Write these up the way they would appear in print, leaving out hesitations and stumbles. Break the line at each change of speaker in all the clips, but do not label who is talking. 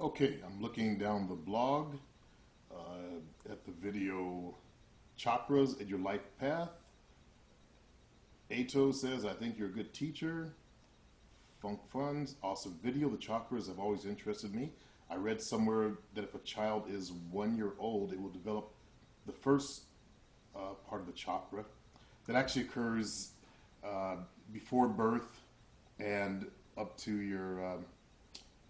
Okay, I'm looking down the blog at the video Chakras and Your Life Path. Ato says, I think you're a good teacher. Funk Funds, awesome video. The chakras have always interested me. I read somewhere that if a child is 1 year old, it will develop the first part of the chakra. That actually occurs before birth and up to your, I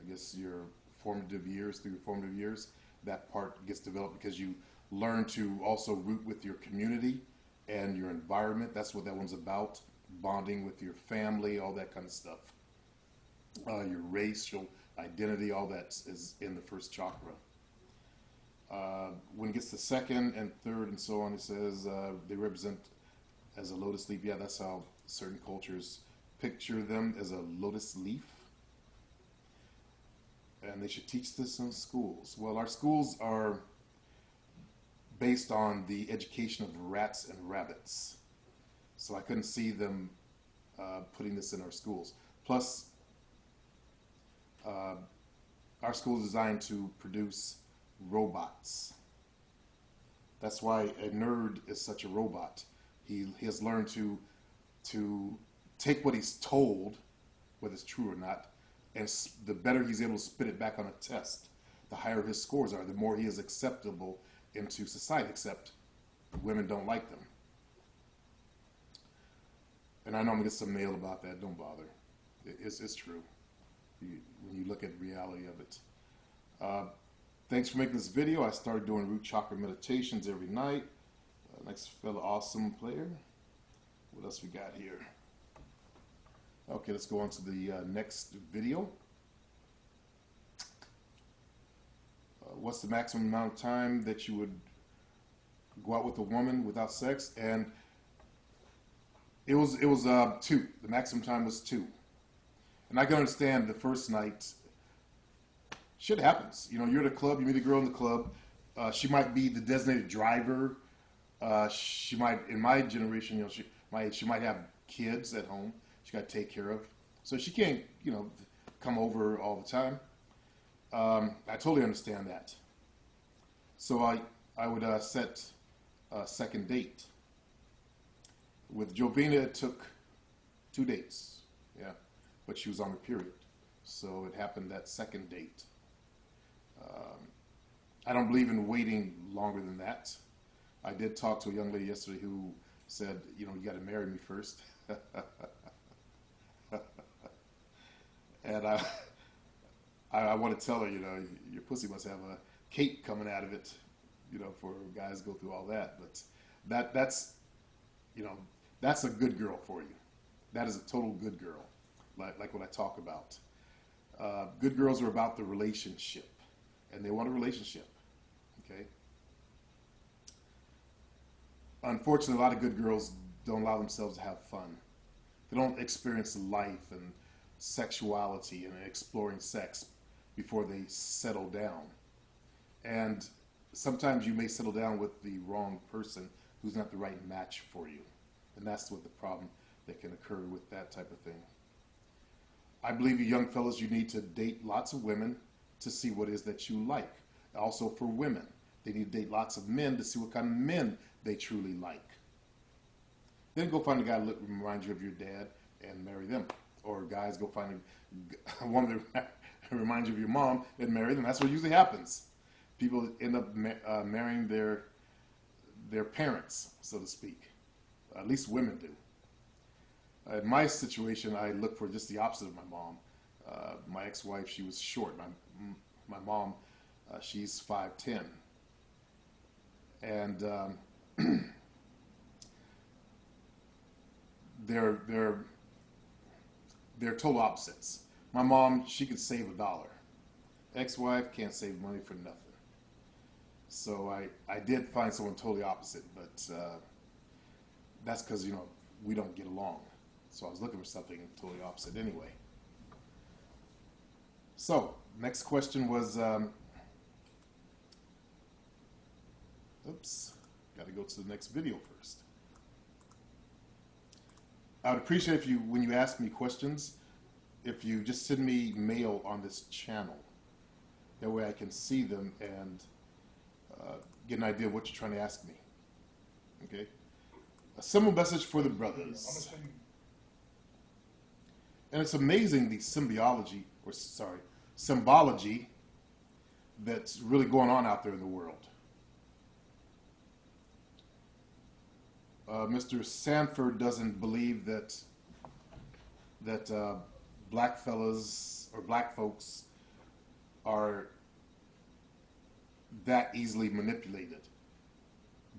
guess, your formative years, through your formative years. That part gets developed because you learn to also root with your community and your environment. That's what that one's about. Bonding with your family, all that kind of stuff. Your racial identity, all that is in the first chakra. When it gets to second and third and so on, it says they represent as a lotus leaf. Yeah, that's how certain cultures picture them, as a lotus leaf. And they should teach this in schools. Well, our schools are based on the education of rats and rabbits. So I couldn't see them putting this in our schools. Plus, our school is designed to produce robots. That's why a nerd is such a robot. He has learned to take what he's told, whether it's true or not, and the better he's able to spit it back on a test, the higher his scores are, the more he is acceptable into society, except women don't like them. And I know I'm going to get some mail about that. Don't bother. It's true. When you look at the reality of it. Thanks for making this video. I started doing root chakra meditations every night. Next fellow, awesome player. What else we got here? Okay, let's go on to the next video. What's the maximum amount of time that you would go out with a woman without sex? And it was 2. The maximum time was 2. And I can understand the first night, shit happens. You know, you're at a club, you meet a girl in the club. She might be the designated driver. She might, in my generation, you know, she might have kids at home she got to take care of. So she can't, you know, come over all the time. I totally understand that. So I would set a second date. With Jovina, it took 2 dates. Yeah. But she was on her period. So it happened that second date. I don't believe in waiting longer than that. I did talk to a young lady yesterday who said, you know, you got to marry me first. And I want to tell her, you know, your pussy must have a cape coming out of it, you know, for guys to go through all that. But that's, you know, that's a good girl for you. That is a total good girl, like what I talk about. Good girls are about the relationship, and they want a relationship, okay? Unfortunately, a lot of good girls don't allow themselves to have fun. They don't experience life and sexuality and exploring sex before they settle down. And sometimes you may settle down with the wrong person who's not the right match for you. And that's what the problem that can occur with that type of thing. I believe you young fellas, you need to date lots of women to see what it is that you like. Also for women, they need to date lots of men to see what kind of men they truly like. Then go find a guy that reminds you of your dad and marry them. Or guys, go find a woman that reminds you of your mom and marry them. That's what usually happens. People end up marrying their parents, so to speak. At least women do. In my situation, I look for just the opposite of my mom. My ex-wife, she was short. My mom, she's 5'10". And they're total opposites. My mom, she could save $1. Ex-wife can't save money for nothing. So I did find someone totally opposite, but that's because, you know, we don't get along. So I was looking for something totally opposite anyway. So, next question was, oops, got to go to the next video first. I would appreciate if you, when you ask me questions, if you just send me mail on this channel. That way I can see them and get an idea of what you're trying to ask me. Okay? A simple message for the brothers. And it's amazing the symbology that's really going on out there in the world. Mr. Sanford doesn't believe that black fellas or black folks are that easily manipulated.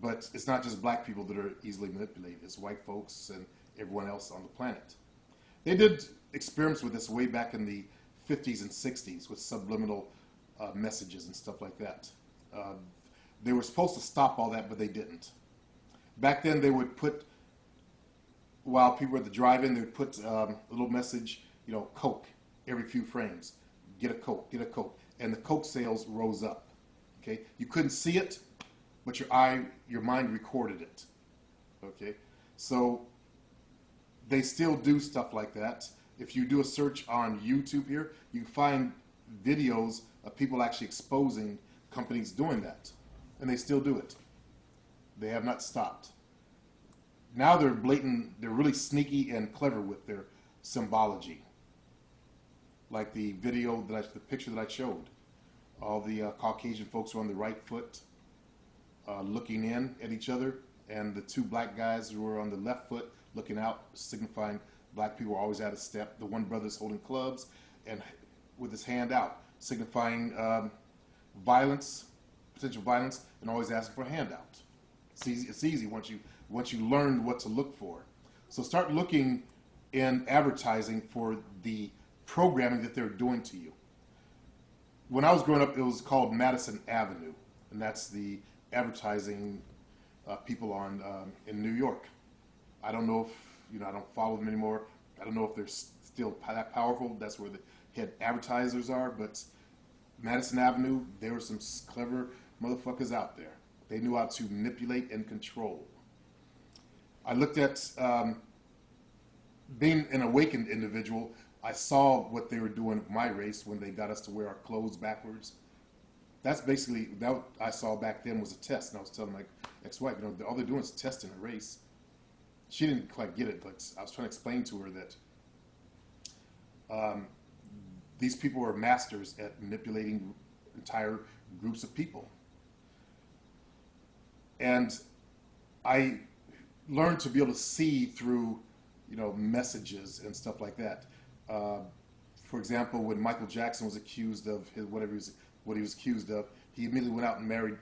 But it's not just black people that are easily manipulated. It's white folks and everyone else on the planet. They did experiments with this way back in the 50s and 60s with subliminal messages and stuff like that. They were supposed to stop all that, but they didn't. Back then, they would put, while people were at the drive-in, they would put a little message, Coke, every few frames. Get a Coke, get a Coke. And the Coke sales rose up. Okay? You couldn't see it, but your mind recorded it. Okay? So they still do stuff like that. If you do a search on YouTube here, you can find videos of people actually exposing companies doing that. And they still do it. They have not stopped. Now they're blatant, they're really sneaky and clever with their symbology. Like the picture that I showed. All the Caucasian folks were on the right foot, looking in at each other, and the two black guys were on the left foot, looking out, signifying black people are always out of step. The one brother's holding clubs and with his hand out, signifying violence, potential violence, and always asking for a handout. It's easy once you learn what to look for. So start looking in advertising for the programming that they're doing to you. When I was growing up, it was called Madison Avenue, and that's the advertising people on in New York. I don't know if I don't follow them anymore. I don't know if they're still that powerful. That's where the head advertisers are. But Madison Avenue, there were some clever motherfuckers out there. They knew how to manipulate and control. I looked at being an awakened individual. I saw what they were doing with my race when they got us to wear our clothes backwards. That's basically, that I saw back then was a test. And I was telling my ex-wife, all they're doing is testing a race. She didn't quite get it, but I was trying to explain to her that these people are masters at manipulating entire groups of people. And I learned to be able to see through, messages and stuff like that. For example, when Michael Jackson was accused of what he was accused of, he immediately went out and married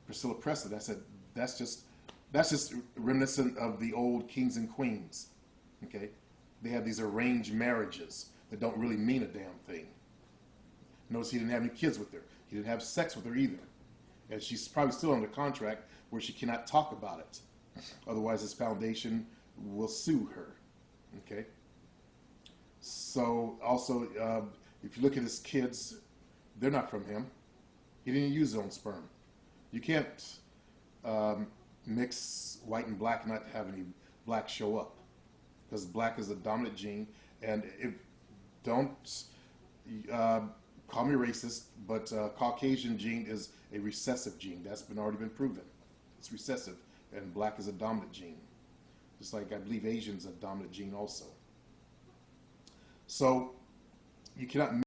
Priscilla Presley. I said, that's just reminiscent of the old kings and queens. Okay, they have these arranged marriages that don't really mean a damn thing. Notice he didn't have any kids with her. He didn't have sex with her either. And she's probably still under contract where she cannot talk about it. Otherwise, his foundation will sue her. Okay? So, also, if you look at his kids, they're not from him. He didn't use his own sperm. You can't mix white and black and not have any black show up. Because black is a dominant gene. And don't call me racist, but Caucasian gene is a recessive gene. That's already been proven. It's recessive, and black is a dominant gene. Just like I believe Asian's a dominant gene also. So you cannot